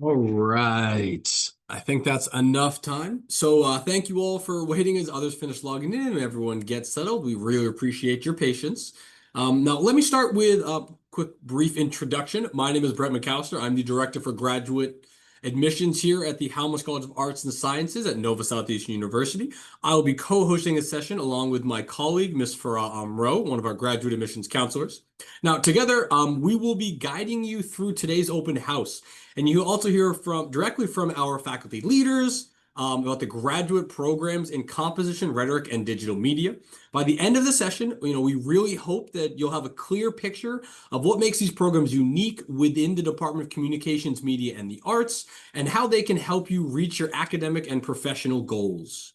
All right. I think that's enough time. So thank you all for waiting as others finish logging in and everyone gets settled. We really appreciate your patience. Now, let me start with a quick, brief introduction. My name is Brett McAllister. I'm the Director for Graduate Admissions here at the Halmos College of Arts and Sciences at Nova Southeastern University. I will be co-hosting a session along with my colleague, Ms. Farah Amro, one of our graduate admissions counselors. Now, together, we will be guiding you through today's open house. And you also hear from directly from our faculty leaders about the graduate programs in composition, rhetoric, and digital media. By the end of the session, we really hope that you'll have a clear picture of what makes these programs unique within the Department of Communications, Media, and the Arts, and how they can help you reach your academic and professional goals.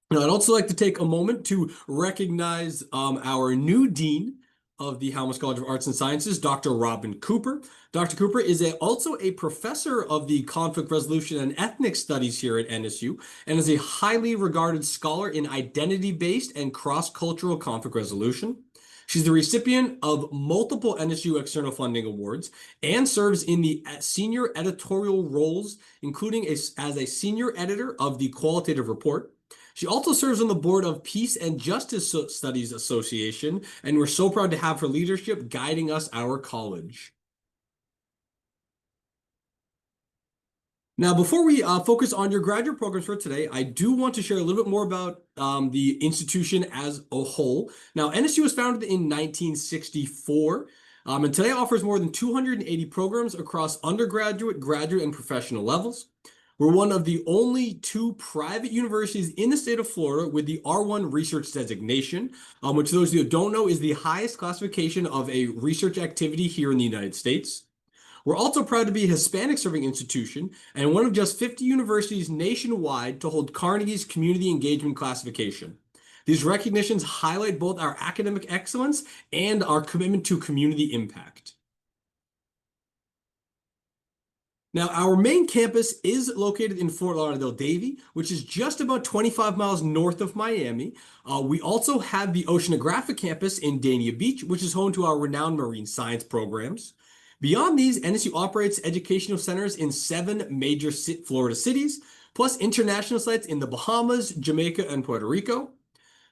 Now, I'd also like to take a moment to recognize our new dean of the Halmos College of Arts and Sciences, Dr. Robin Cooper. Dr. Cooper is also a professor of the conflict resolution and ethnic studies here at NSU and is a highly regarded scholar in identity-based and cross-cultural conflict resolution. She's the recipient of multiple NSU external funding awards and serves in the senior editorial roles, including as a senior editor of the Qualitative Report. She also serves on the board of Peace and Justice Studies Association, and we're so proud to have her leadership guiding us our college. Now, before we focus on your graduate programs for today, I do want to share a little bit more about the institution as a whole. Now, NSU was founded in 1964, and today offers more than 280 programs across undergraduate, graduate, and professional levels. We're one of the only two private universities in the state of Florida with the R1 research designation, which those of you who don't know is the highest classification of a research activity here in the United States. We're also proud to be a Hispanic serving institution and one of just 50 universities nationwide to hold Carnegie's Community Engagement classification. These recognitions highlight both our academic excellence and our commitment to community impact. Now, our main campus is located in Fort Lauderdale-Davie, which is just about 25 miles north of Miami. We also have the Oceanographic campus in Dania Beach, which is home to our renowned marine science programs. Beyond these, NSU operates educational centers in 7 major Florida cities, plus international sites in the Bahamas, Jamaica, and Puerto Rico.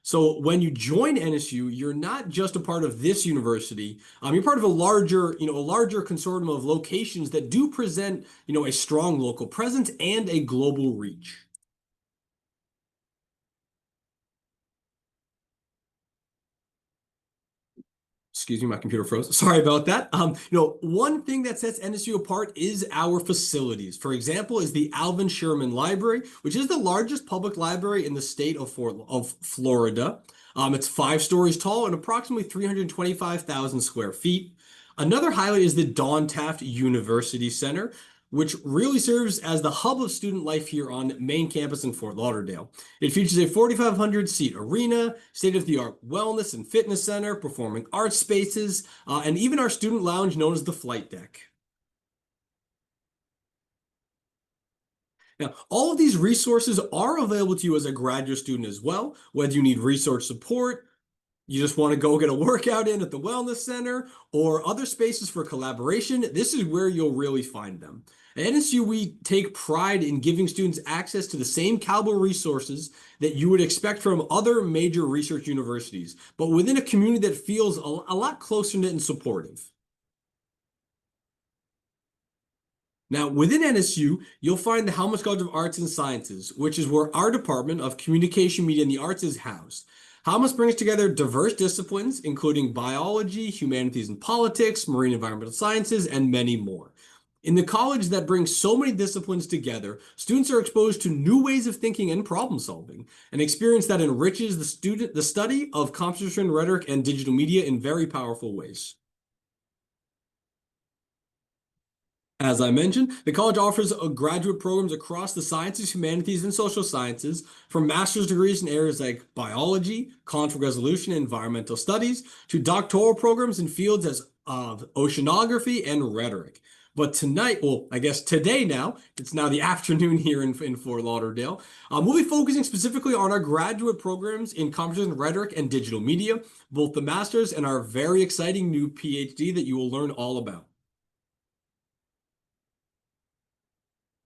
So when you join NSU, you're not just a part of this university. You're part of a larger consortium of locations that do present, a strong local presence and a global reach. Excuse me, my computer froze. Sorry about that. One thing that sets NSU apart is our facilities. For example, is the Alvin Sherman Library, which is the largest public library in the state of Florida. It's 5 stories tall and approximately 325,000 square feet. Another highlight is the Don Taft University Center, which really serves as the hub of student life here on main campus in Fort Lauderdale. It features a 4,500 seat arena, state-of-the-art wellness and fitness center, performing arts spaces, and even our student lounge known as the Flight Deck. Now, all of these resources are available to you as a graduate student as well, whether you need research support, you just want to go get a workout in at the wellness center or other spaces for collaboration, this is where you'll really find them. At NSU, we take pride in giving students access to the same caliber resources that you would expect from other major research universities, but within a community that feels a lot closer knit and supportive. Now, within NSU, you'll find the Halmos College of Arts and Sciences, which is where our Department of Communication, Media, and the Arts is housed. Halmos brings together diverse disciplines, including biology, humanities and politics, marine environmental sciences, and many more. In the college that brings so many disciplines together, students are exposed to new ways of thinking and problem solving, an experience that enriches the study of composition, rhetoric, and digital media in very powerful ways. As I mentioned, the college offers graduate programs across the sciences, humanities, and social sciences, from master's degrees in areas like biology, conflict resolution, and environmental studies, to doctoral programs in fields of oceanography and rhetoric. But tonight, well, I guess today now, it's now the afternoon here in Fort Lauderdale, we'll be focusing specifically on our graduate programs in composition, rhetoric, and digital media, both the master's and our very exciting new PhD that you will learn all about.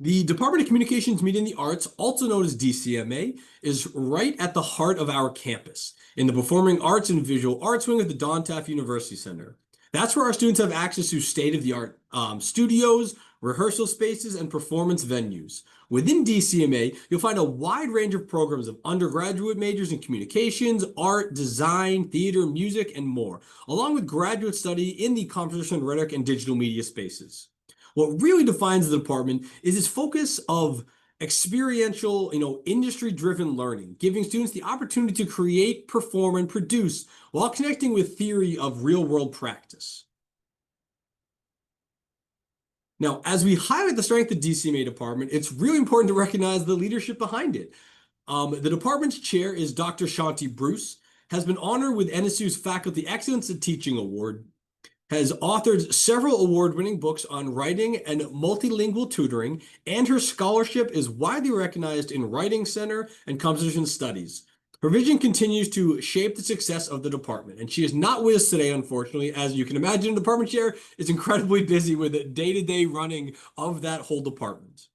The Department of Communications, Media, and the Arts, also known as DCMA, is right at the heart of our campus in the Performing Arts and Visual Arts Wing at the Don Taft University Center. That's where our students have access to state-of-the-art studios, rehearsal spaces, and performance venues. Within DCMA, you'll find a wide range of programs of undergraduate majors in communications, art, design, theater, music, and more, along with graduate study in the composition, rhetoric, and digital media spaces. What really defines the department is its focus of experiential, industry-driven learning, giving students the opportunity to create, perform, and produce while connecting with theory of real-world practice. Now, as we highlight the strength of the DCMA department, it's really important to recognize the leadership behind it. The department's chair is Dr. Shanti Bruce, has been honored with NSU's Faculty Excellence in Teaching Award, has authored several award-winning books on writing and multilingual tutoring, and her scholarship is widely recognized in Writing Center and Composition Studies. Her vision continues to shape the success of the department, and she is not with us today, unfortunately. As you can imagine, the department chair is incredibly busy with the day-to-day running of that whole department.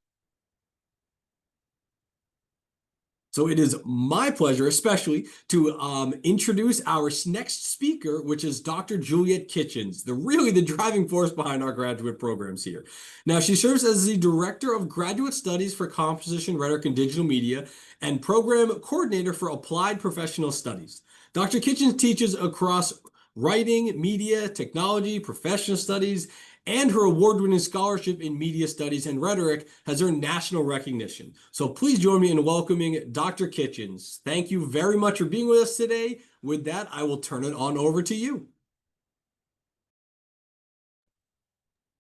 So it is my pleasure, especially, to introduce our next speaker, which is Dr. Juliet Kitchens, the driving force behind our graduate programs here. Now, she serves as the Director of Graduate Studies for Composition, Rhetoric, and Digital Media, and Program Coordinator for Applied Professional Studies. Dr. Kitchens teaches across writing, media, technology, professional studies, and her award-winning scholarship in media studies and rhetoric has earned national recognition. So please join me in welcoming Dr. Kitchens. Thank you very much for being with us today. With that, I will turn it on over to you.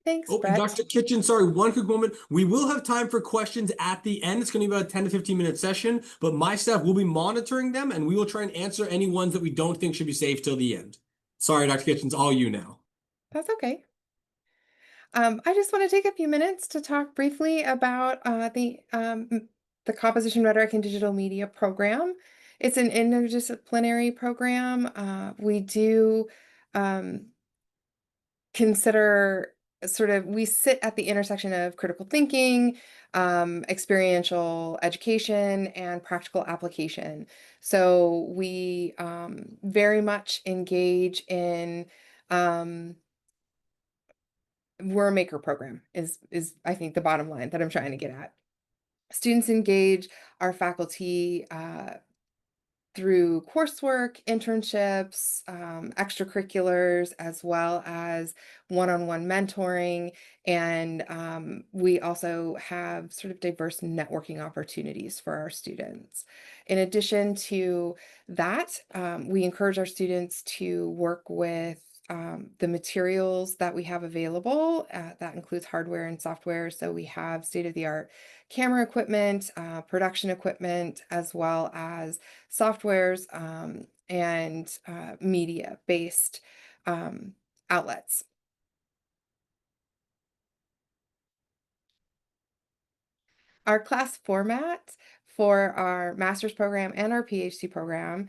Thanks, Oh, Brett. Dr. Kitchens, sorry, one quick moment. We will have time for questions at the end. It's going to be about a 10 to 15-minute session, but my staff will be monitoring them, and we will try and answer any ones that we don't think should be safe till the end. Sorry, Dr. Kitchens, all you now. That's okay. I just want to take a few minutes to talk briefly about the Composition, Rhetoric, and Digital Media program. It's an interdisciplinary program. We do consider we sit at the intersection of critical thinking, experiential education, and practical application. So we very much engage in we're a maker program is I think the bottom line that I'm trying to get at. Students engage our faculty through coursework, internships, extracurriculars, as well as one-on-one mentoring. And we also have sort of diverse networking opportunities for our students. In addition to that, we encourage our students to work with the materials that we have available. That includes hardware and software. So we have state-of-the-art camera equipment, production equipment, as well as softwares and media-based outlets. Our class format for our master's program and our PhD program,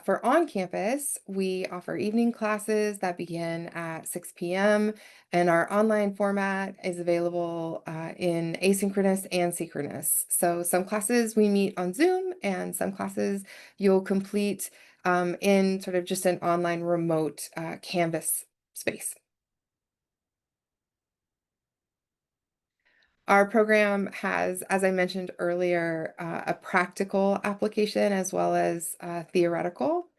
for on-campus, we offer evening classes that begin at 6 p.m. and our online format is available in asynchronous and synchronous. So some classes we meet on Zoom and some classes you'll complete in sort of just an online remote Canvas space. Our program has, as I mentioned earlier, a practical application as well as theoretical.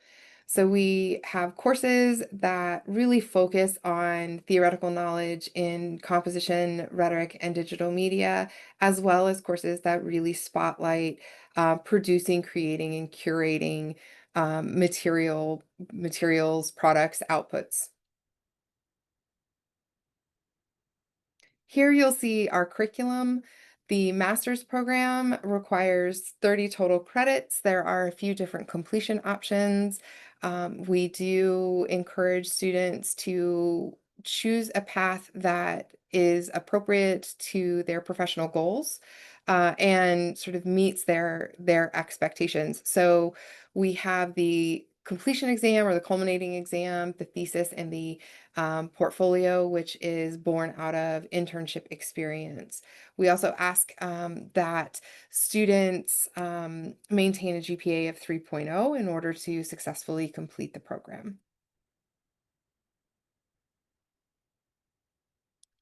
So we have courses that really focus on theoretical knowledge in composition, rhetoric, and digital media, as well as courses that really spotlight producing, creating, and curating materials, products, outputs. Here you'll see our curriculum. The master's program requires 30 total credits. There are a few different completion options. We do encourage students to choose a path that is appropriate to their professional goals and sort of meets their expectations. So we have the completion exam or the culminating exam, the thesis, and the portfolio, which is born out of internship experience. We also ask that students maintain a GPA of 3.0 in order to successfully complete the program.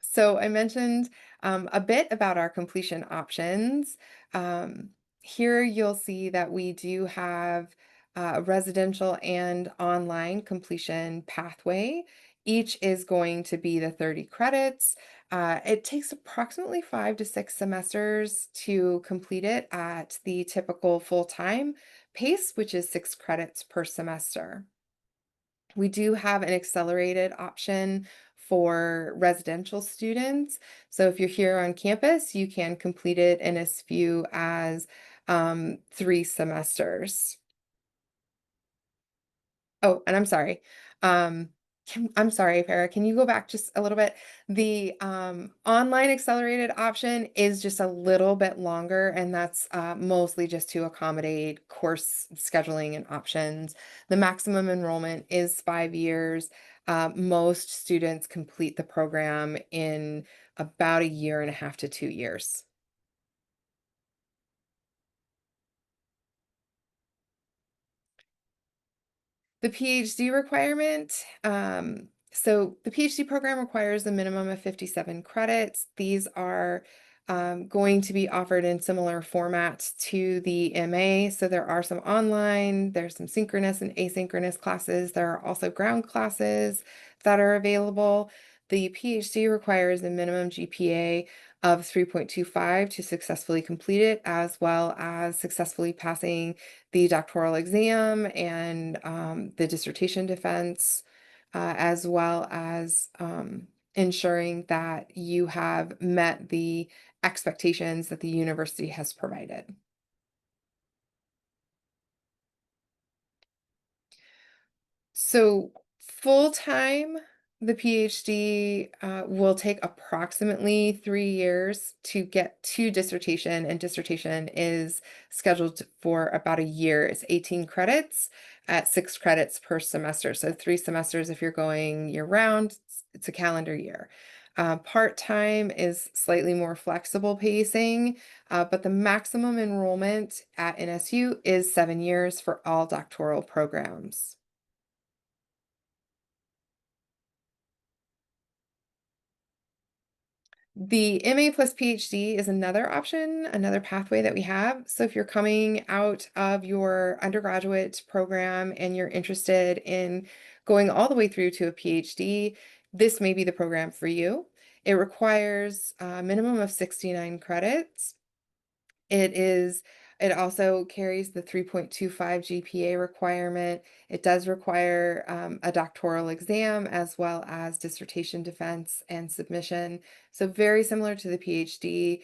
So I mentioned a bit about our completion options. Um, Here you'll see that we do have a residential and online completion pathway. Each is going to be the 30 credits. It takes approximately 5 to 6 semesters to complete it at the typical full-time pace, which is 6 credits per semester. We do have an accelerated option for residential students. So if you're here on campus, you can complete it in as few as 3 semesters. Oh, and I'm sorry. I'm sorry, Farah, can you go back just a little bit? The online accelerated option is just a little bit longer, and that's mostly just to accommodate course scheduling and options. The maximum enrollment is 5 years. Most students complete the program in about a year and a half to 2 years. The PhD requirement, so the PhD program requires a minimum of 57 credits. These are going to be offered in similar formats to the MA. So there are some online, there's some synchronous and asynchronous classes. There are also ground classes that are available. The PhD requires a minimum GPA of 3.25 to successfully complete it, as well as successfully passing the doctoral exam and the dissertation defense, as well as ensuring that you have met the expectations that the university has provided. So full-time, the PhD will take approximately 3 years to get to dissertation, and dissertation is scheduled for about a year. It's 18 credits at 6 credits per semester. So 3 semesters if you're going year-round, it's a calendar year. Part-time is slightly more flexible pacing, but the maximum enrollment at NSU is 7 years for all doctoral programs. The MA plus PhD is another option, another pathway that we have. So if you're coming out of your undergraduate program and you're interested in going all the way through to a PhD, this may be the program for you. It requires a minimum of 69 credits. It also carries the 3.25 GPA requirement. It does require a doctoral exam as well as dissertation defense and submission. So very similar to the PhD,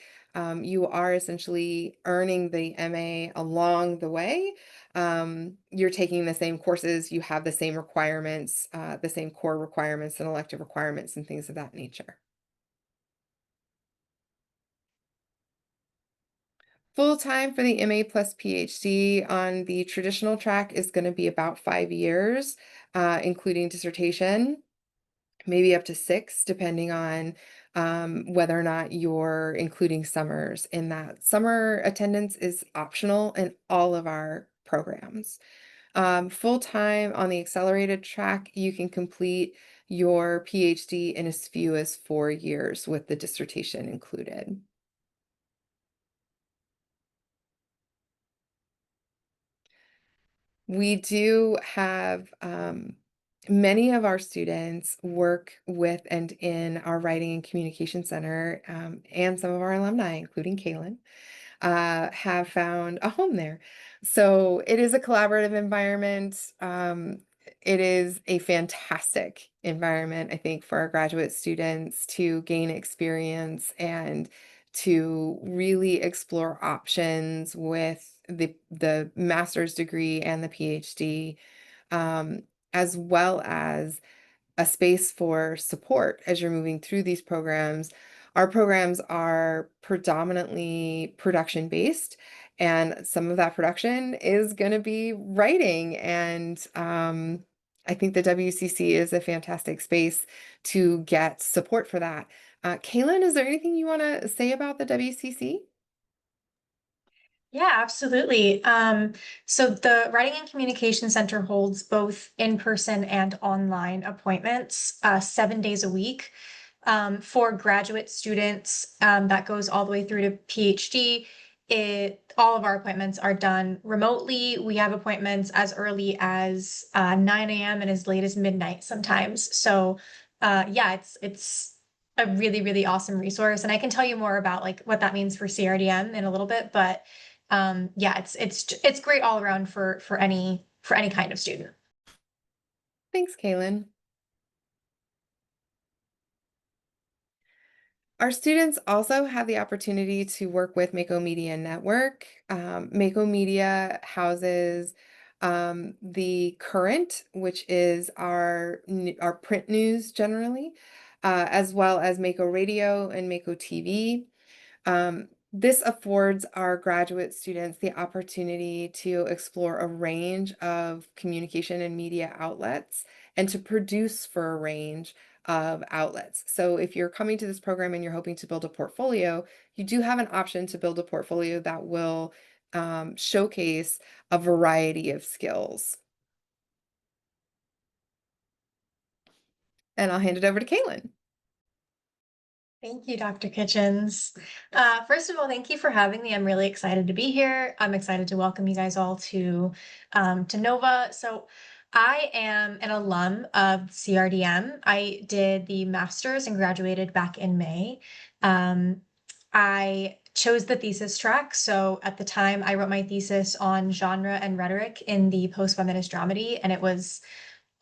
you are essentially earning the MA along the way. You're taking the same courses, you have the same requirements, the same core requirements and elective requirements and things of that nature. Full time for the MA plus PhD on the traditional track is going to be about 5 years, including dissertation, maybe up to 6, depending on whether or not you're including summers in that. Summer attendance is optional in all of our programs. Full time on the accelerated track, you can complete your PhD in as few as 4 years with the dissertation included. We do have many of our students work with and in our Writing and Communication Center, and some of our alumni, including Kaylin, have found a home there. So it is a collaborative environment. It is a fantastic environment, I think, for our graduate students to gain experience and to really explore options with the master's degree and the PhD, um, as well as a space for support as you're moving through these programs. Our programs are predominantly production based, And some of that production is going to be writing. And I think the WCC is a fantastic space to get support for that. Kaylin, is there anything you want to say about the WCC? Yeah, absolutely. So the Writing and Communication Center holds both in-person and online appointments, 7 days a week. For graduate students, that goes all the way through to PhD. All of our appointments are done remotely. We have appointments as early as 9 a.m. and as late as midnight sometimes. So, yeah, it's a really, really awesome resource. And I can tell you more about like what that means for CRDM in a little bit, but yeah, it's great all around for any kind of student. Thanks, Kaylin. Our students also have the opportunity to work with Mako Media Network. Mako Media houses the Current, which is our print news generally, as well as Mako Radio and Mako TV. This affords our graduate students the opportunity to explore a range of communication and media outlets and to produce for a range of outlets. So if you're coming to this program and you're hoping to build a portfolio, you do have an option to build a portfolio that will showcase a variety of skills. And I'll hand it over to Kaylin. Thank you, Dr. Kitchens. First of all, thank you for having me. I'm really excited to be here. I'm excited to welcome you guys all to Nova. So I am an alum of CRDM. I did the master's and graduated back in May. Um, I chose the thesis track. So at the time, I wrote my thesis on genre and rhetoric in the post-feminist dramedy, and it was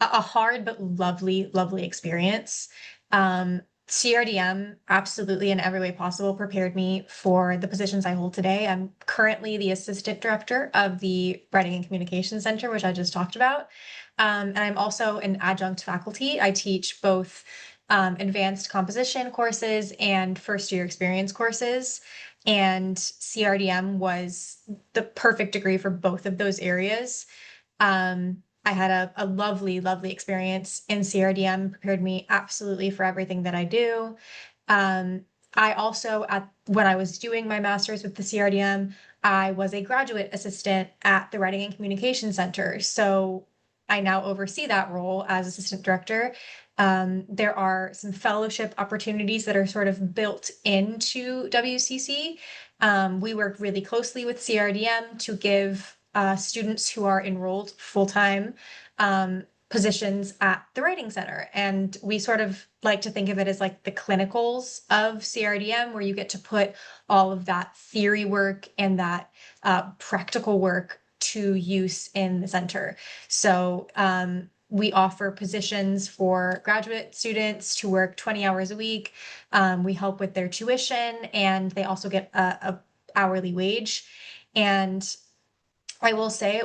a hard but lovely, lovely experience. CRDM absolutely in every way possible prepared me for the positions I hold today. I'm currently the assistant director of the Writing and Communication Center, which I just talked about. And I'm also an adjunct faculty. I teach both advanced composition courses and first year experience courses. And CRDM was the perfect degree for both of those areas. I had a lovely, lovely experience in CRDM, prepared me absolutely for everything that I do. I also, when I was doing my master's with the CRDM, I was a graduate assistant at the Writing and Communication Center. So I now oversee that role as assistant director. There are some fellowship opportunities that are sort of built into WCC. We work really closely with CRDM to give students who are enrolled full-time positions at the Writing Center. And we sort of like to think of it as like the clinicals of CRDM, where you get to put all of that theory work and that practical work to use in the center. So we offer positions for graduate students to work 20 hours a week. We help with their tuition, and they also get a hourly wage. And I will say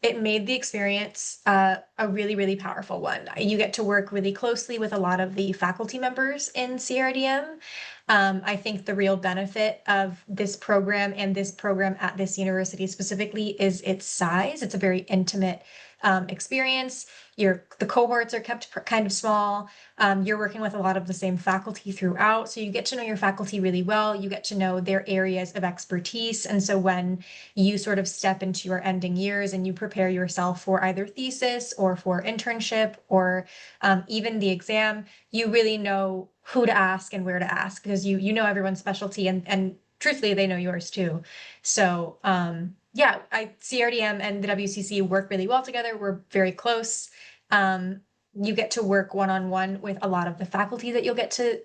it made the experience a really, really powerful one. You get to work really closely with a lot of the faculty members in CRDM. I think the real benefit of this program and this program at this university specifically is its size. It's a very intimate experience. The cohorts are kept kind of small. You're working with a lot of the same faculty throughout, so you get to know your faculty really well. You get to know their areas of expertise, and so when you sort of step into your ending years and you prepare yourself for either thesis or for internship or even the exam, you really know who to ask and where to ask, because you know everyone's specialty, and truthfully they know yours too. So yeah, CRDM and the WCC work really well together. We're very close. You get to work one-on-one with a lot of the faculty that you'll get to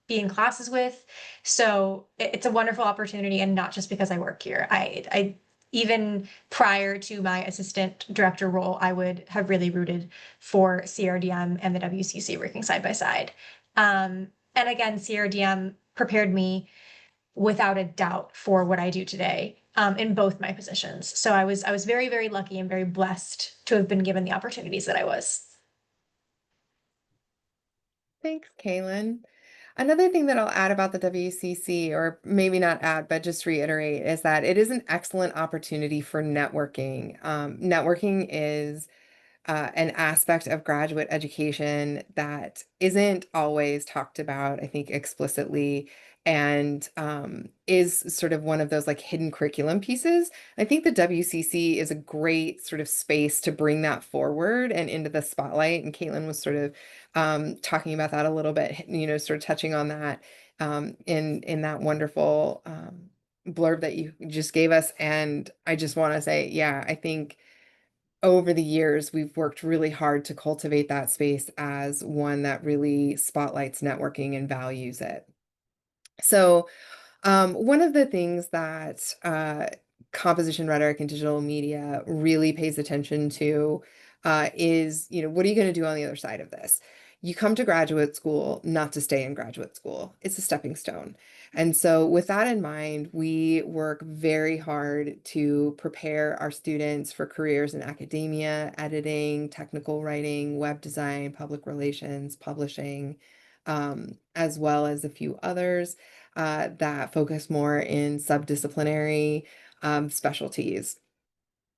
be in classes with. So it's a wonderful opportunity, and not just because I work here. I even prior to my assistant director role, I would have really rooted for CRDM and the WCC working side by side. And again, CRDM prepared me without a doubt for what I do today, in both my positions. So I was very, very lucky and very blessed to have been given the opportunities that I was. Thanks, Kaylin. Another thing that I'll add about the WCC, or maybe not add, but just reiterate, is that it is an excellent opportunity for networking. Networking is an aspect of graduate education that isn't always talked about, I think, explicitly, and is sort of one of those like hidden curriculum pieces. I think the WCC is a great sort of space to bring that forward and into the spotlight. And Caitlin was sort of talking about that a little bit, sort of touching on that in that wonderful blurb that you just gave us. And I just want to say, yeah, I think over the years, we've worked really hard to cultivate that space as one that really spotlights networking and values it. So, one of the things that composition rhetoric and digital media really pays attention to is, what are you going to do on the other side of this? You come to graduate school not to stay in graduate school. It's a stepping stone. And so, with that in mind, we work very hard to prepare our students for careers in academia, editing, technical writing, web design, public relations, publishing, as well as a few others that focus more in subdisciplinary specialties.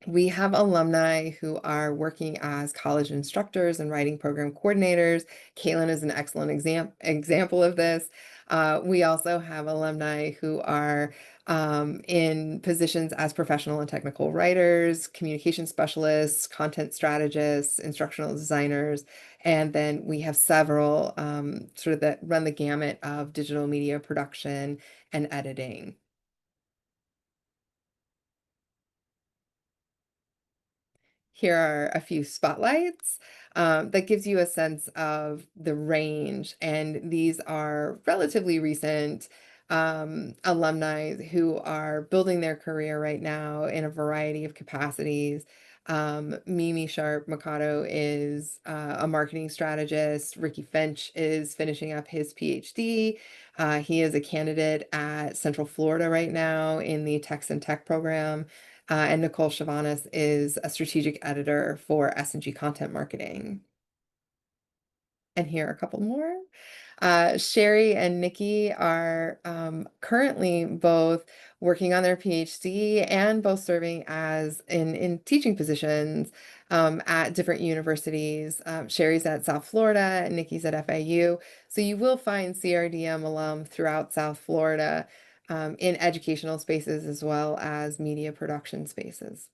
We have alumni who are working as college instructors and writing program coordinators. Kaylin is an excellent example of this. We also have alumni who are in positions as professional and technical writers, communication specialists, content strategists, instructional designers, and then we have several sort of that run the gamut of digital media production and editing. Here are a few spotlights that gives you a sense of the range. And these are relatively recent alumni who are building their career right now in a variety of capacities. Mimi Sharp Mikado is a marketing strategist. Ricky Finch is finishing up his PhD. He is a candidate at Central Florida right now in the Tex and Tech program. And Nicole Chavanis is a strategic editor for S&G Content Marketing. And here are a couple more. Sherry and Nikki are currently both working on their PhD and both serving as in teaching positions at different universities. Sherry's at South Florida and Nikki's at FAU. So you will find CRDM alum throughout South Florida in educational spaces as well as media production spaces.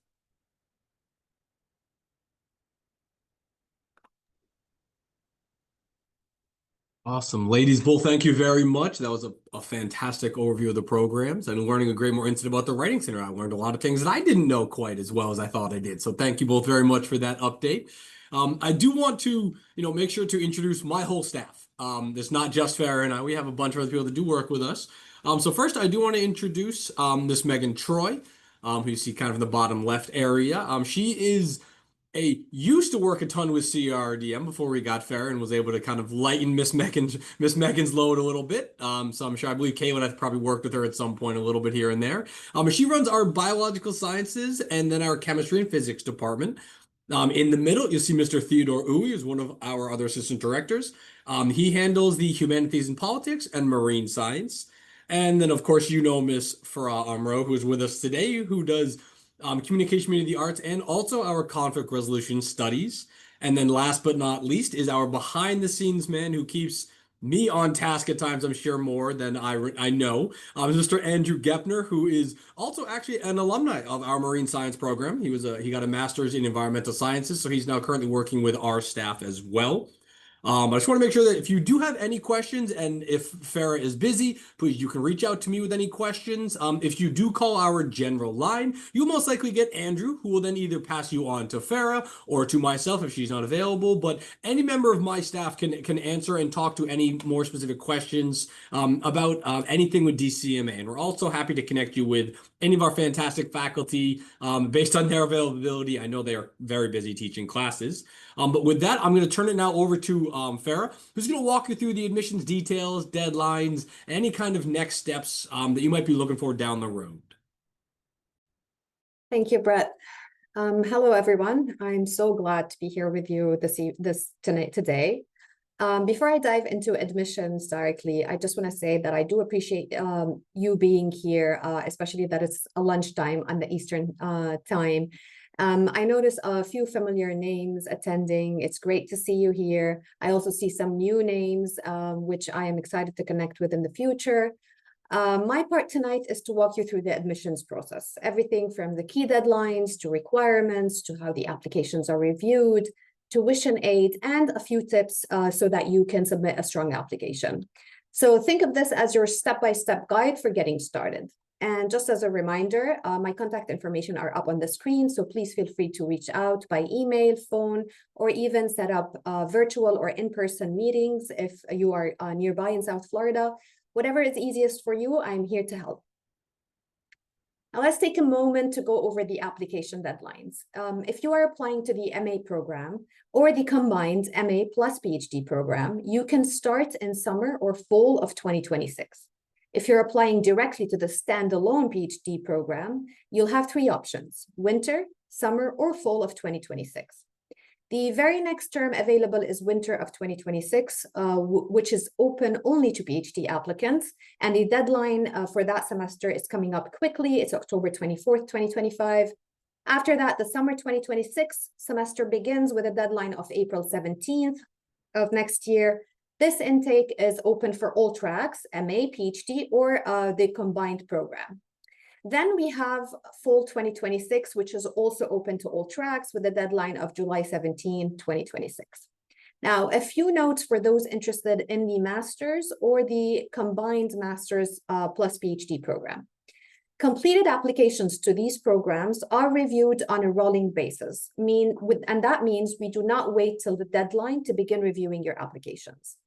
Awesome. Ladies, both thank you very much. That was a fantastic overview of the programs and learning a great more insight about the Writing Center. I learned a lot of things that I didn't know quite as well as I thought I did. So thank you both very much for that update. I do want to, make sure to introduce my whole staff. It's not just Farah and I. We have a bunch of other people that do work with us. So first, I do want to introduce this Megan Troy, who you see kind of in the bottom left area. She is used to work a ton with CRDM before we got Farah and was able to kind of lighten Miss Megan's load a little bit. So I'm sure I believe Caitlin has probably worked with her at some point a little bit here and there. She runs our biological sciences and then our chemistry and physics department. In the middle, you'll see Mr. Theodore Uwe, who's one of our other assistant directors. He handles the humanities and politics and marine science. And then, of course, Miss Farah Amro, who is with us today, who does communication, media, the arts, and also our conflict resolution studies. And then last but not least is our behind the scenes man who keeps me on task at times, I'm sure more than I know. Mr. Andrew Gepner, who is also actually an alumni of our marine science program. He got a master's in environmental sciences, so he's now currently working with our staff as well. I just want to make sure that if you do have any questions and if Farah is busy, please, you can reach out to me with any questions. If you do call our general line, you'll most likely get Andrew, who will then either pass you on to Farah or to myself if she's not available. But any member of my staff can answer and talk to any more specific questions about anything with DCMA. And we're also happy to connect you with any of our fantastic faculty based on their availability. I know they are very busy teaching classes. But with that, I'm going to turn it now over to Farah, who's going to walk you through the admissions details, deadlines, any kind of next steps that you might be looking for down the road. Thank you, Brett. Hello, everyone. I'm so glad to be here with you today. Before I dive into admissions directly, I just want to say that I do appreciate you being here, especially that it's a lunchtime on the Eastern time. I noticed a few familiar names attending. It's great to see you here. I also see some new names, which I am excited to connect with in the future. My part tonight is to walk you through the admissions process, everything from the key deadlines to requirements to how the applications are reviewed, tuition aid, and a few tips so that you can submit a strong application. So think of this as your step-by-step guide for getting started. And just as a reminder, my contact information are up on the screen, so please feel free to reach out by email, phone, or even set up virtual or in-person meetings if you are nearby in South Florida. Whatever is easiest for you, I'm here to help. Now let's take a moment to go over the application deadlines. If you are applying to the MA program or the combined MA plus PhD program, you can start in summer or fall of 2026. If you're applying directly to the standalone PhD program, you'll have three options: winter, summer, or fall of 2026. The very next term available is winter of 2026, which is open only to PhD applicants. And the deadline for that semester is coming up quickly. It's October 24th, 2025. After that, the summer 2026 semester begins with a deadline of April 17th of next year. This intake is open for all tracks, MA, PhD, or the combined program. Then we have fall 2026, which is also open to all tracks with a deadline of July 17, 2026. Now, a few notes for those interested in the master's or the combined master's plus PhD program. Completed applications to these programs are reviewed on a rolling basis, and that means we do not wait till the deadline to begin reviewing your applications.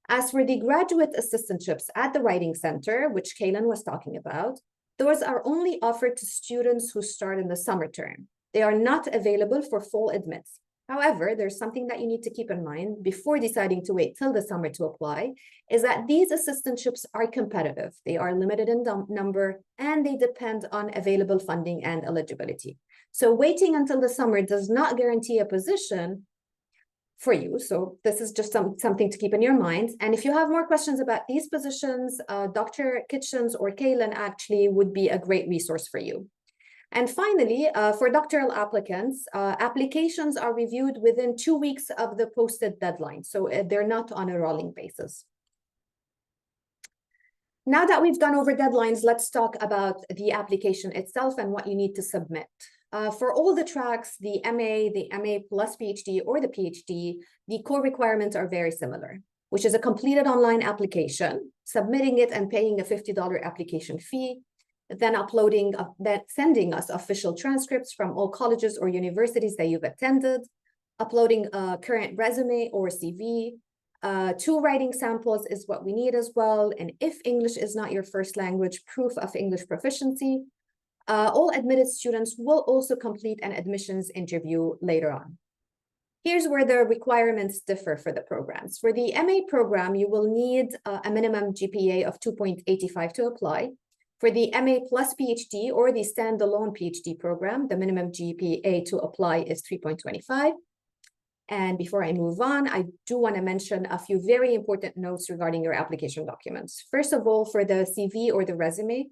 As for the graduate assistantships at the Writing Center, which Kaylin was talking about, those are only offered to students who start in the summer term. They are not available for fall admits. However, there's something that you need to keep in mind before deciding to wait till the summer to apply, is that these assistantships are competitive. They are limited in number, and they depend on available funding and eligibility. So waiting until the summer does not guarantee a position for you. So this is just something to keep in your mind. And if you have more questions about these positions, Dr. Kitchens or Kaylin actually would be a great resource for you. And finally, for doctoral applicants, applications are reviewed within 2 weeks of the posted deadline. So they're not on a rolling basis. Now that we've gone over deadlines, let's talk about the application itself and what you need to submit. For all the tracks, the MA plus PhD, or the PhD, the core requirements are very similar, which is a completed online application, submitting it and paying a $50 application fee, then sending us official transcripts from all colleges or universities that you've attended, uploading a current resume or CV. 2 writing samples is what we need as well. And if English is not your first language, proof of English proficiency. All admitted students will also complete an admissions interview later on. Here's where the requirements differ for the programs. For the MA program, you will need a minimum GPA of 2.85 to apply. For the MA plus PhD or the standalone PhD program, the minimum GPA to apply is 3.25. And before I move on, I do want to mention a few very important notes regarding your application documents. First of all, for the CV or the resume,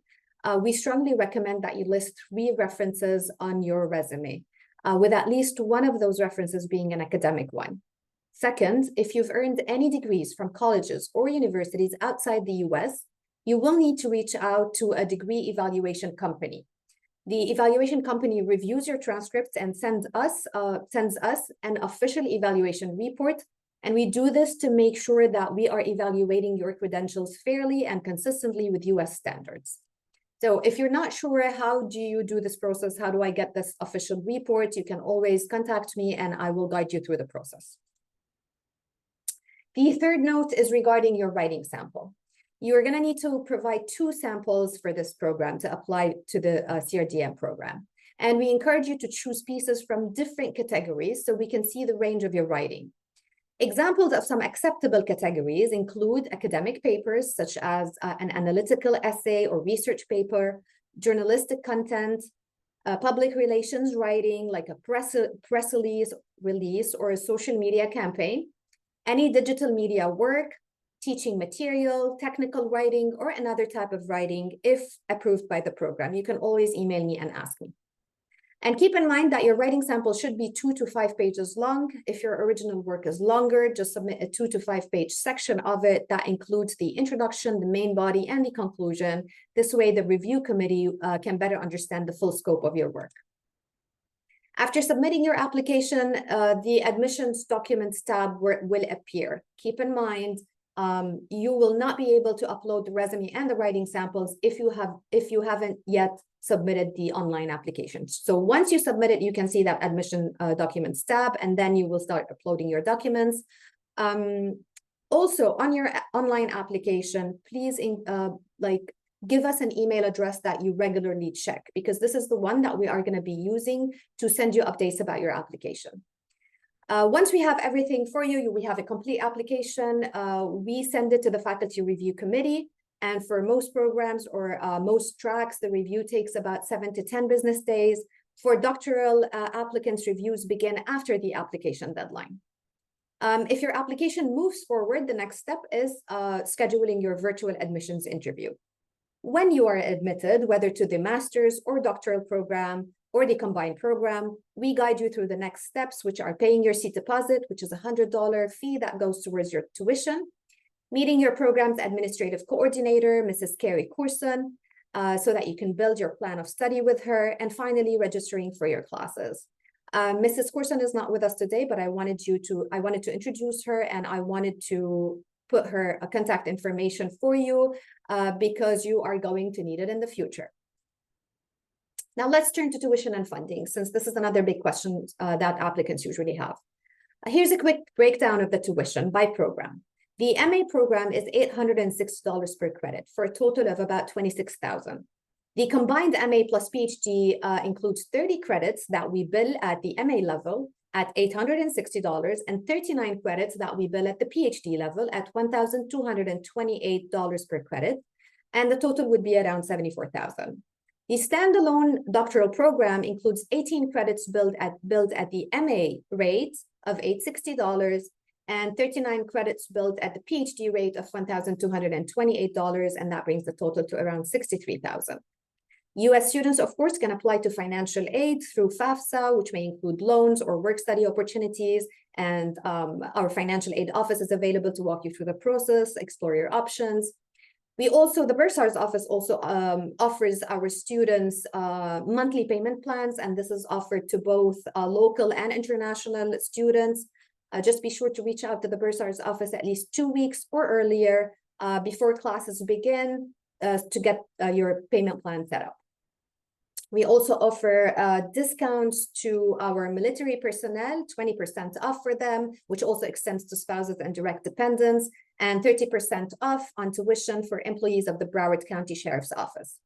we strongly recommend that you list 3 references on your resume, with at least one of those references being an academic one. Second, if you've earned any degrees from colleges or universities outside the US, you will need to reach out to a degree evaluation company. The evaluation company reviews your transcripts and sends us an official evaluation report. And we do this to make sure that we are evaluating your credentials fairly and consistently with US standards. So if you're not sure, how do you do this process? How do I get this official report? You can always contact me and I will guide you through the process. The third note is regarding your writing sample. You're going to need to provide 2 samples for this program to apply to the CRDM program. And we encourage you to choose pieces from different categories so we can see the range of your writing. Examples of some acceptable categories include academic papers, such as an analytical essay or research paper, journalistic content, public relations writing, like a press release or a social media campaign, any digital media work, teaching material, technical writing, or another type of writing if approved by the program. You can always email me and ask me. And keep in mind that your writing sample should be 2 to 5 pages long. If your original work is longer, just submit a 2 to 5 page section of it that includes the introduction, the main body, and the conclusion. This way, the review committee can better understand the full scope of your work. After submitting your application, the admissions documents tab will appear. Keep in mind, you will not be able to upload the resume and the writing samples if you haven't yet submitted the online application. So once you submit it, you can see that admission documents tab, and then you will start uploading your documents. Also, on your online application, please give us an email address that you regularly check, because this is the one that we are going to be using to send you updates about your application. Once we have everything for you, we have a complete application, we send it to the faculty review committee. And for most programs or most tracks, the review takes about 7 to 10 business days. For doctoral applicants, reviews begin after the application deadline. If your application moves forward, the next step is scheduling your virtual admissions interview. When you are admitted, whether to the master's or doctoral program or the combined program, we guide you through the next steps, which are paying your seat deposit, which is a $100 fee that goes towards your tuition, meeting your program's administrative coordinator, Mrs. Carrie Courson, so that you can build your plan of study with her, and finally registering for your classes. Mrs. Courson is not with us today, but I wanted to introduce her, and I wanted to put her contact information for you because you are going to need it in the future. Now let's turn to tuition and funding, since this is another big question that applicants usually have. Here's a quick breakdown of the tuition by program. The MA program is $806 per credit for a total of about $26,000. The combined MA plus PhD includes 30 credits that we bill at the MA level at $860 and 39 credits that we bill at the PhD level at $1,228 per credit, and the total would be around $74,000. The standalone doctoral program includes 18 credits billed at the MA rate of $860 and 39 credits billed at the PhD rate of $1,228, and that brings the total to around $63,000. U.S. students, of course, can apply to financial aid through FAFSA, which may include loans or work study opportunities, and our financial aid office is available to walk you through the process, explore your options. The Bursar's office also offers our students monthly payment plans, and this is offered to both local and international students. Just be sure to reach out to the Bursar's office at least 2 weeks or earlier before classes begin to get your payment plan set up. We also offer discounts to our military personnel, 20% off for them, which also extends to spouses and direct dependents, and 30% off on tuition for employees of the Broward County Sheriff's Office.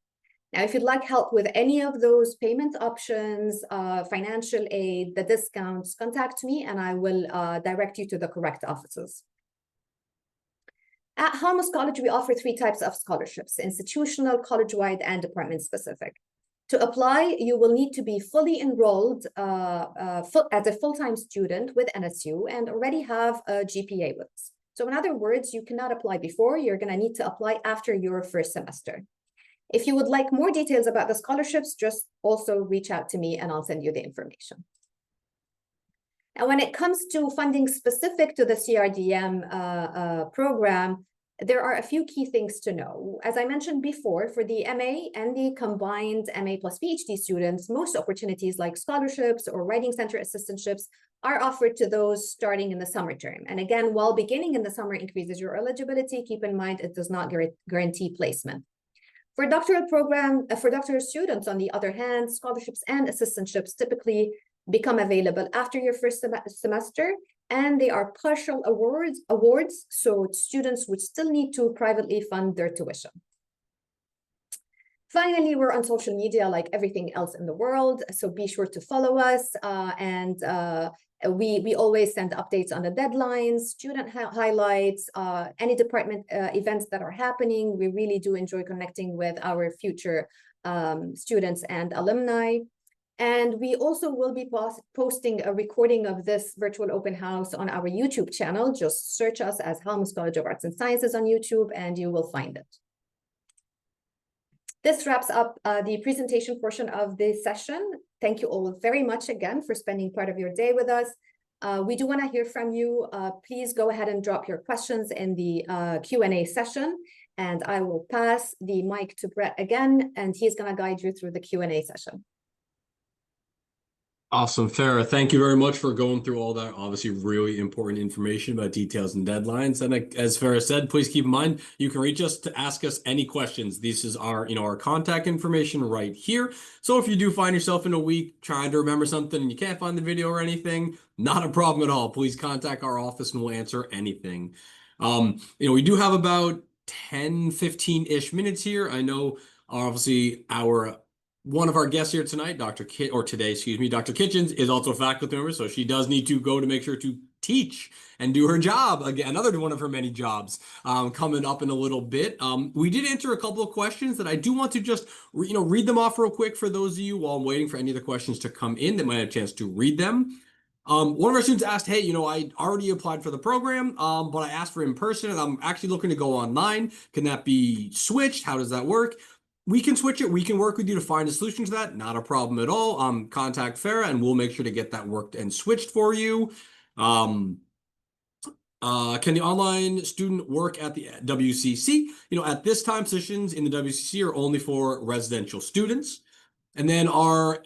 Now, if you'd like help with any of those payment options, financial aid, the discounts, contact me and I will direct you to the correct offices. At Halmos College, we offer 3 types of scholarships: institutional, college-wide, and department-specific. To apply, you will need to be fully enrolled as a full-time student with NSU and already have a GPA with us. So in other words, you cannot apply before, you're going to need to apply after your first semester. If you would like more details about the scholarships, just also reach out to me and I'll send you the information. Now, when it comes to funding specific to the CRDM program, there are a few key things to know. As I mentioned before, for the MA and the combined MA plus PhD students, most opportunities like scholarships or writing center assistantships are offered to those starting in the summer term. And again, while beginning in the summer increases your eligibility, keep in mind it does not guarantee placement. For doctoral students, on the other hand, scholarships and assistantships typically become available after your first semester, and they are partial awards, so students would still need to privately fund their tuition. Finally, we're on social media like everything else in the world, so be sure to follow us, and we always send updates on the deadlines, student highlights, any department events that are happening. We really do enjoy connecting with our future students and alumni. And we also will be posting a recording of this virtual open house on our YouTube channel. Just search us as Halmos College of Arts and Sciences on YouTube and you will find it. This wraps up the presentation portion of the session. Thank you all very much again for spending part of your day with us. We do want to hear from you. Please go ahead and drop your questions in the Q&A session. And I will pass the mic to Brett again, and he's going to guide you through the Q&A session. Awesome, Farah. Thank you very much for going through all that obviously really important information about details and deadlines. And as Farah said, please keep in mind, you can reach us to ask us any questions. This is our, our contact information right here. So if you do find yourself in a week trying to remember something and you can't find the video or anything, not a problem at all. Please contact our office and we'll answer anything. We do have about 10, 15-ish minutes here. I know obviously one of our guests here tonight, Dr. Kitchens, is also a faculty member, so she does need to go to make sure to teach and do her job. Again, another one of her many jobs coming up in a little bit. We did answer a couple of questions that I do want to just read them off real quick for those of you while I'm waiting for any of the questions to come in that might have a chance to read them. One of our students asked, hey, I already applied for the program, but I asked for in person and I'm actually looking to go online. Can that be switched? How does that work? We can switch it. We can work with you to find a solution to that. Not a problem at all. Contact Farah and we'll make sure to get that worked and switched for you. Can the online student work at the WCC? At this time, positions in the WCC are only for residential students. And then our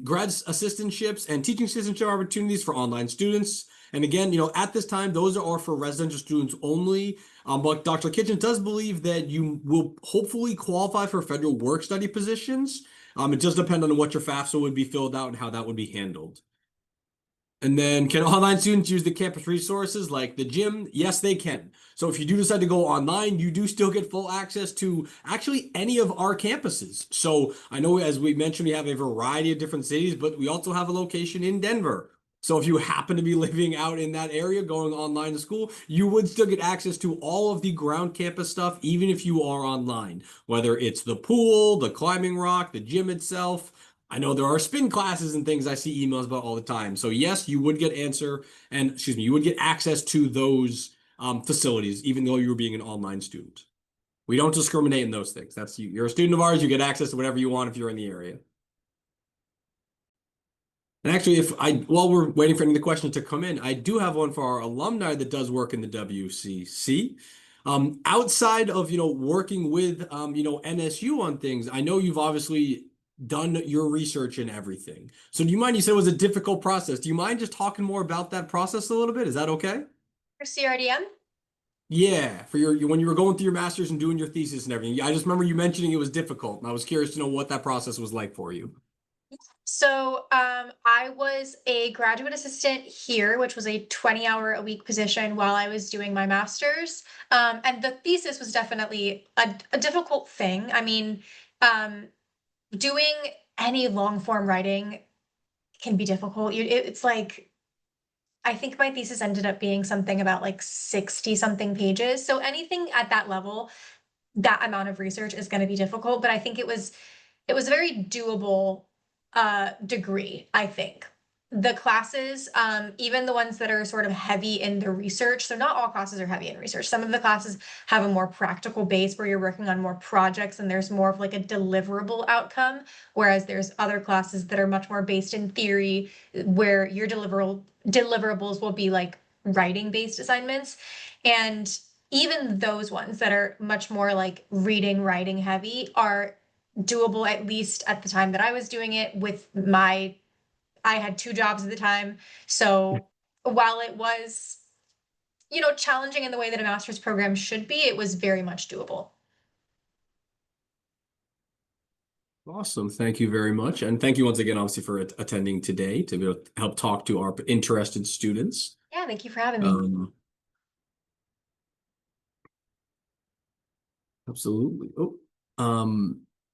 grad assistantships and teaching assistantship opportunities for online students. And again, at this time, those are for residential students only. But Dr. Kitchen does believe that you will hopefully qualify for federal work study positions. It does depend on what your FAFSA would be filled out and how that would be handled. And then can online students use the campus resources like the gym? Yes, they can. So if you do decide to go online, you do still get full access to actually any of our campuses. So I know, as we mentioned, we have a variety of different cities, but we also have a location in Denver. So if you happen to be living out in that area going online to school, you would still get access to all of the ground campus stuff, even if you are online, whether it's the pool, the climbing rock, the gym itself. I know there are spin classes and things I see emails about all the time. So yes, you would get you would get access to those facilities, even though you were being an online student. We don't discriminate in those things. That's you. You're a student of ours. You get access to whatever you want if you're in the area. And actually, while we're waiting for any of the questions to come in, I do have one for our alumni that does work in the WCC. Outside of, working with, NSU on things, I know you've obviously done your research and everything. So do you mind, you said it was a difficult process. Do you mind just talking more about that process a little bit? Is that okay? For CRDM? Yeah, for when you were going through your master's and doing your thesis and everything. I just remember you mentioning it was difficult, and I was curious to know what that process was like for you. So I was a graduate assistant here, which was a 20-hour-a-week position while I was doing my master's. And the thesis was definitely a difficult thing. I mean, doing any long form writing can be difficult. It's like, I think my thesis ended up being something about like 60 something pages. So anything at that level, that amount of research is going to be difficult, but I think it was a very doable degree, I think. The classes, even the ones that are sort of heavy in the research, so not all classes are heavy in research. Some of the classes have a more practical base where you're working on more projects and there's more of like a deliverable outcome, whereas there's other classes that are much more based in theory where your deliverables will be like writing based assignments. And even those ones that are much more like reading, writing heavy are doable, at least at the time that I was doing it with I had 2 jobs at the time. So while it was, challenging in the way that a master's program should be, it was very much doable. Awesome. Thank you very much. And thank you once again, obviously, for attending today to be able to help talk to our interested students. Yeah, thank you for having me. Absolutely.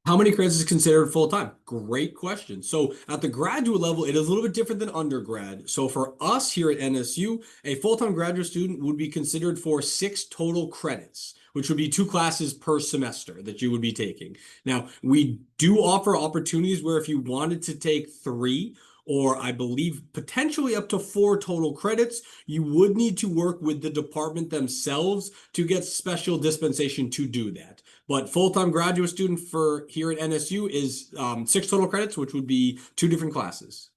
How many credits is considered full-time? Great question. So at the graduate level, it is a little bit different than undergrad. So for us here at NSU, a full-time graduate student would be considered for 6 total credits, which would be 2 classes per semester that you would be taking. Now, we do offer opportunities where if you wanted to take 3, or I believe potentially up to 4 total credits, you would need to work with the department themselves to get special dispensation to do that. But full-time graduate student for here at NSU is 6 total credits, which would be 2 different classes.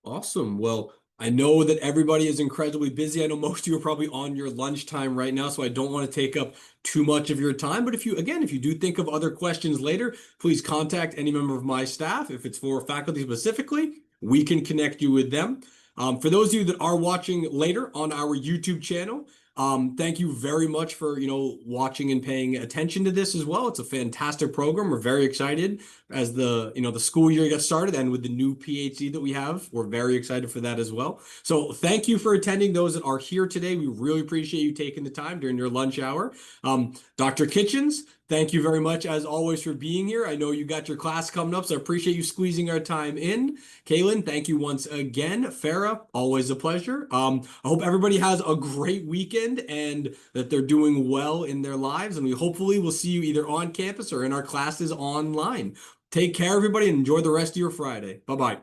Awesome. Well, I know that everybody is incredibly busy. I know most of you are probably on your lunchtime right now, so I don't want to take up too much of your time. But if you, again, if you do think of other questions later, please contact any member of my staff. If it's for faculty specifically, we can connect you with them. For those of you that are watching later on our YouTube channel, thank you very much for, watching and paying attention to this as well. It's a fantastic program. We're very excited as the school year gets started, and with the new PhD that we have, we're very excited for that as well. So thank you for attending, those that are here today. We really appreciate you taking the time during your lunch hour. Dr. Kitchens, thank you very much as always for being here. I know you got your class coming up, so I appreciate you squeezing our time in. Kaylin, thank you once again. Farah, always a pleasure. I hope everybody has a great weekend and that they're doing well in their lives. And we hopefully will see you either on campus or in our classes online. Take care, everybody, and enjoy the rest of your Friday. Bye-bye.